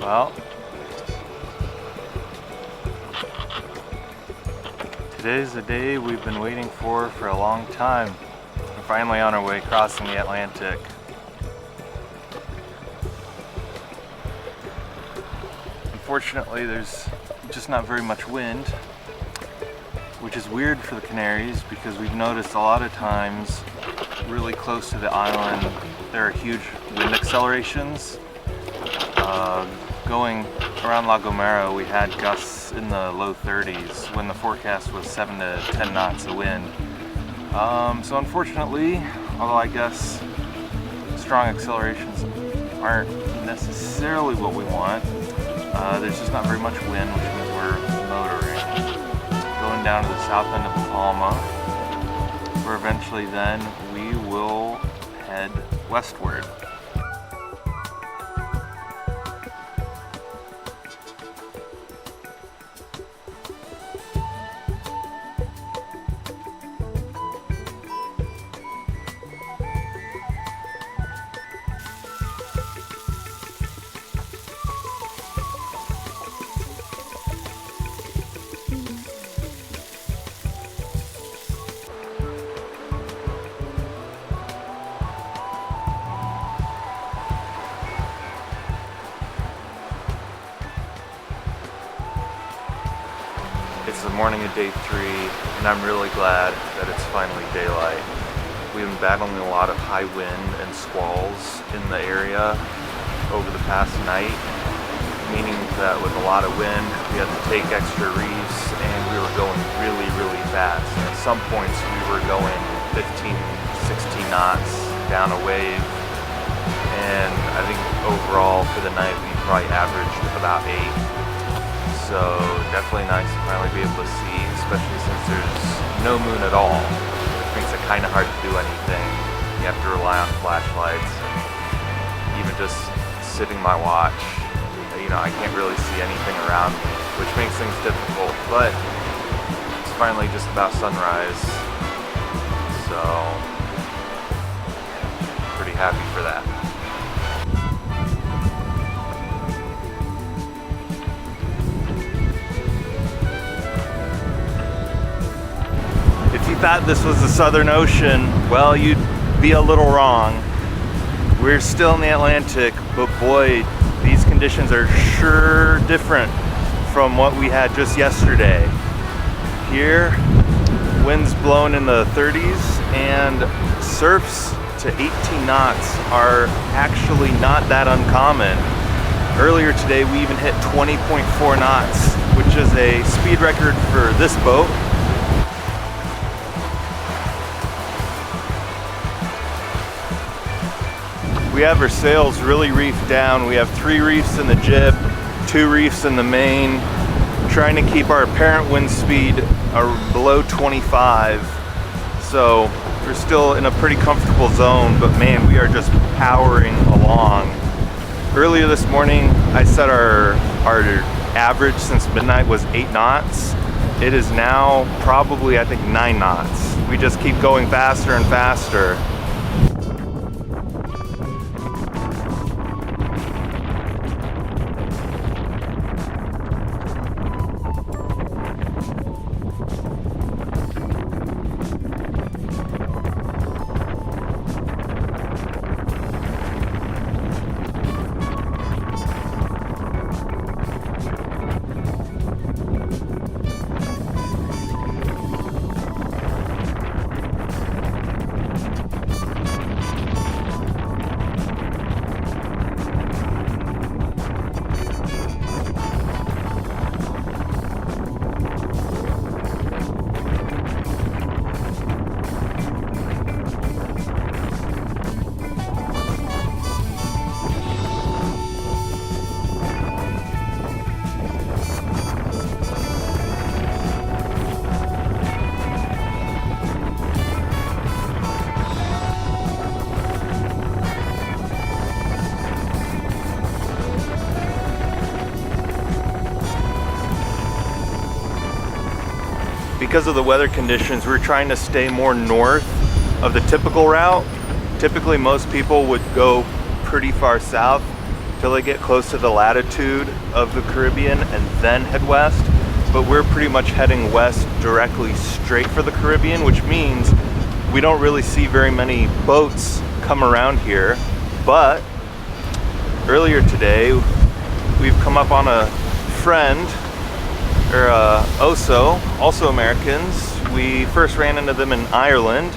Well, today's the day we've been waiting for a long time. We're finally on our way crossing the Atlantic. Unfortunately, there's just not very much wind, which is weird for the Canaries because we've noticed a lot of times really close to the island there are huge wind accelerations. Going around La Gomera, we had gusts in the low 30s when the forecast was 7 to 10 knots of wind. So unfortunately, although I guess strong accelerations aren't necessarily what we want, there's just not very much wind, which means we're motoring. Going down to the south end of Palma, where eventually then we will head westward. It's the morning of day 3, and I'm really glad that it's finally daylight. We've been battling a lot of high wind and squalls in the area over the past night, meaning that with a lot of wind, we had to take extra reefs, and we were going really, really fast. At some points, we were going 15, 16 knots down a wave, and I think overall for the night, we probably averaged about 8. So definitely nice to finally be able to see, especially since there's no moon at all, which makes it kind of hard to do anything. You have to rely on flashlights, and even just sitting my watch, I can't really see anything around me, which makes things difficult, but it's finally just about sunrise, so pretty happy for that. If you thought this was the Southern Ocean, well, you'd be a little wrong. We're still in the Atlantic, but boy, these conditions are sure different from what we had just yesterday. Here, winds blowing in the 30s and surfs to 18 knots are actually not that uncommon. Earlier today, we even hit 20.4 knots, which is a speed record for this boat. We have our sails really reefed down. We have 3 reefs in the jib, 2 reefs in the main, trying to keep our apparent wind speed below 25. So we're still in a pretty comfortable zone, but man, we are just powering along. Earlier this morning, I said our average since midnight was 8 knots. It is now probably, I think, 9 knots. We just keep going faster and faster. because of the weather conditions, we're trying to stay more north of the typical route. Typically, most people would go pretty far south. till they get close to the latitude of the Caribbean and then head west. But we're pretty much heading west directly straight for the Caribbean, which means we don't really see very many boats come around here. But earlier today, we've come up on a friend, or Oso, also Americans. We first ran into them in Ireland,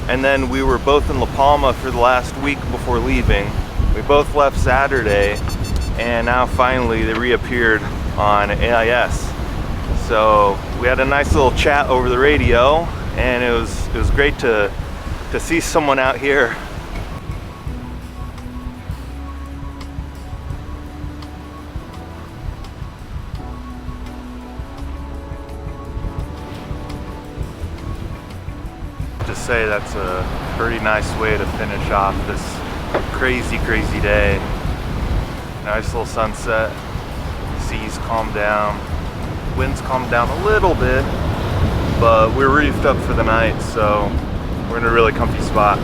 and then we were both in La Palma for the last week before leaving. We both left Saturday, and now finally they reappeared on AIS. So we had a nice little chat over the radio, and it was great to see someone out here. To say that's a pretty nice way to finish off this crazy day. Nice little sunset, seas calm down, winds calm down a little bit, but we're reefed up for the night, so we're in a really comfy spot.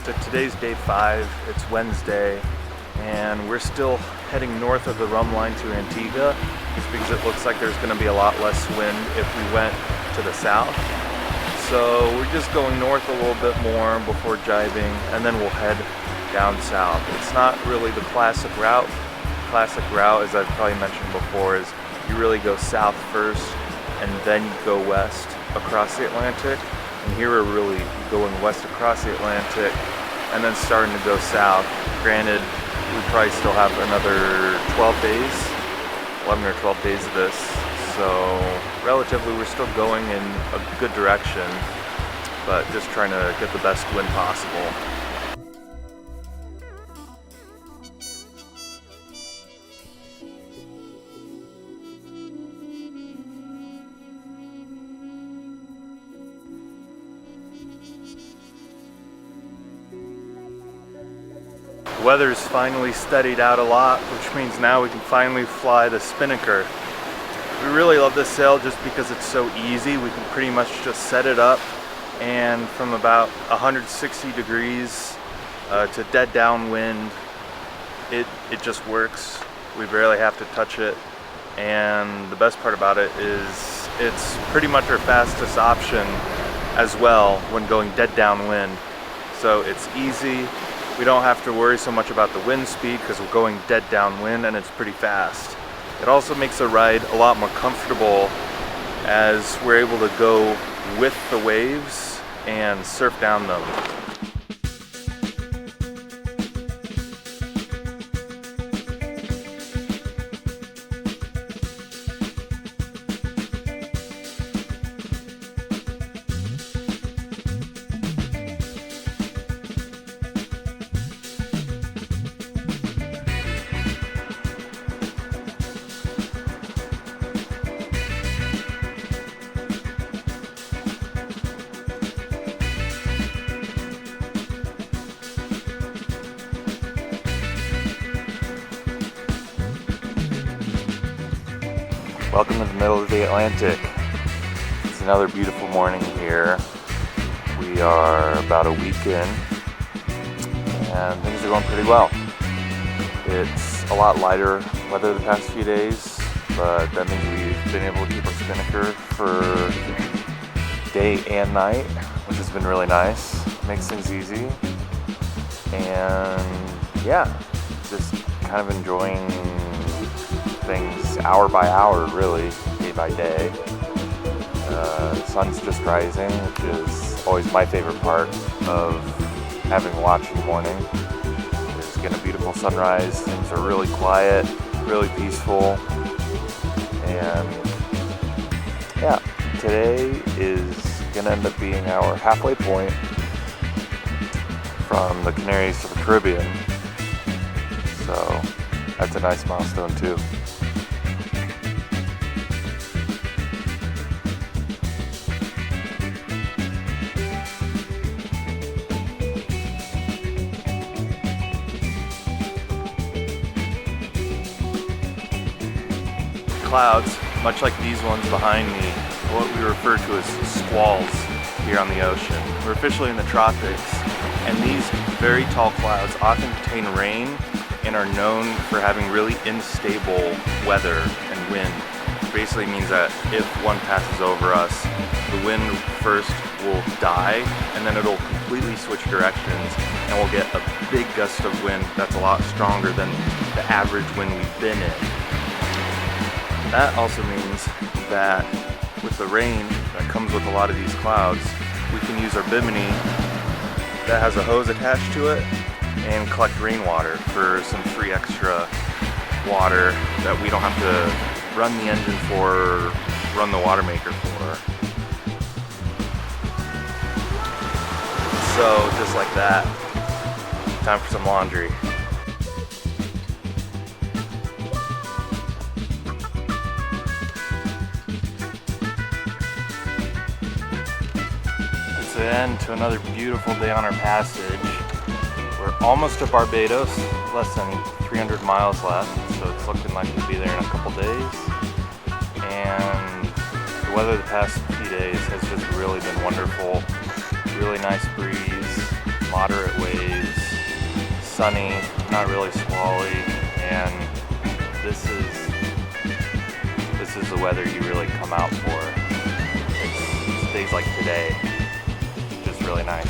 So today's day 5, it's Wednesday, and we're still heading north of the rum line to Antigua, just because it looks like there's going to be a lot less wind if we went to the south. So we're just going north a little bit more before jibing, and then we'll head down south. It's not really the classic route. Classic route, as I've probably mentioned before, is you really go south first, and then you go west across the Atlantic. And here we're really going west across the Atlantic and then starting to go south. Granted, we probably still have another 12 days, 11 or 12 days of this. So relatively, we're still going in a good direction, but just trying to get the best wind possible. The weather's finally steadied out a lot, which means now we can finally fly the spinnaker. We really love this sail just because it's so easy. We can pretty much just set it up, and from about 160 degrees to dead downwind, it just works. We barely have to touch it, and the best part about it is it's pretty much our fastest option as well when going dead downwind. So it's easy. We don't have to worry so much about the wind speed because we're going dead downwind, and it's pretty fast. It also makes the ride a lot more comfortable as we're able to go with the waves and surf down them. Welcome to the middle of the Atlantic. It's another beautiful morning here. We are about a week in, and things are going pretty well. It's a lot lighter weather the past few days, but that means we've been able to keep our spinnaker for day and night, which has been really nice. Makes things easy, and yeah, just kind of enjoying things hour by hour, really, day by day. The sun's just rising, which is always my favorite part of having a watch in the morning. It's getting a beautiful sunrise. Things are really quiet, really peaceful, and yeah, today is gonna end up being our halfway point from the Canaries to the Caribbean, so that's a nice milestone too. clouds, much like these ones behind me, what we refer to as squalls here on the ocean. We're officially in the tropics, and these very tall clouds often contain rain and are known for having really unstable weather and wind. Basically means that if one passes over us, the wind first will die and then it'll completely switch directions and we'll get a big gust of wind that's a lot stronger than the average wind we've been in. That also means that with the rain that comes with a lot of these clouds, we can use our bimini that has a hose attached to it and collect rainwater for some free extra water that we don't have to run the engine for, run the water maker for. So just like that, time for some laundry. It's the end to another beautiful day on our passage. We're almost to Barbados, less than 300 miles left, so it's looking like we'll be there in a couple days. And the weather the past few days has just really been wonderful. Really nice breeze, moderate waves, sunny, not really squally, and this is the weather you really come out for. It's days like today, just really nice.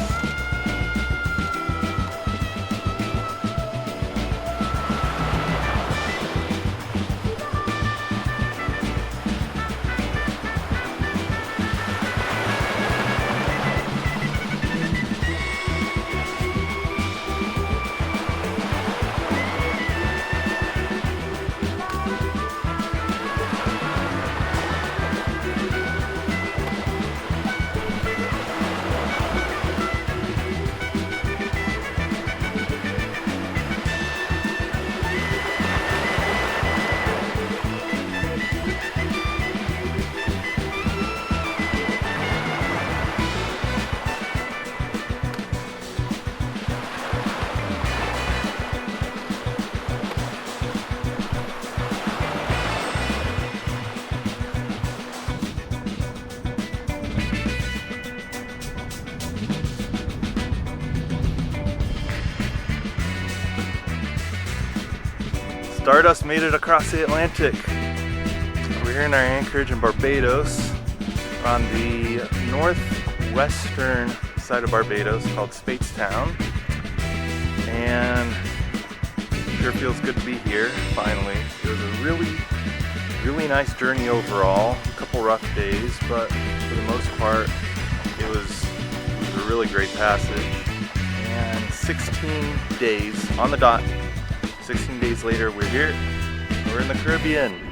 Stardust made it across the Atlantic. We're here in our anchorage in Barbados. We're on the northwestern side of Barbados called Speightstown. And it sure feels good to be here, finally. It was a really nice journey overall. A couple rough days, but for the most part, it was a really great passage. And 16 days on the dot. 16 days later, we're here. We're in the Caribbean.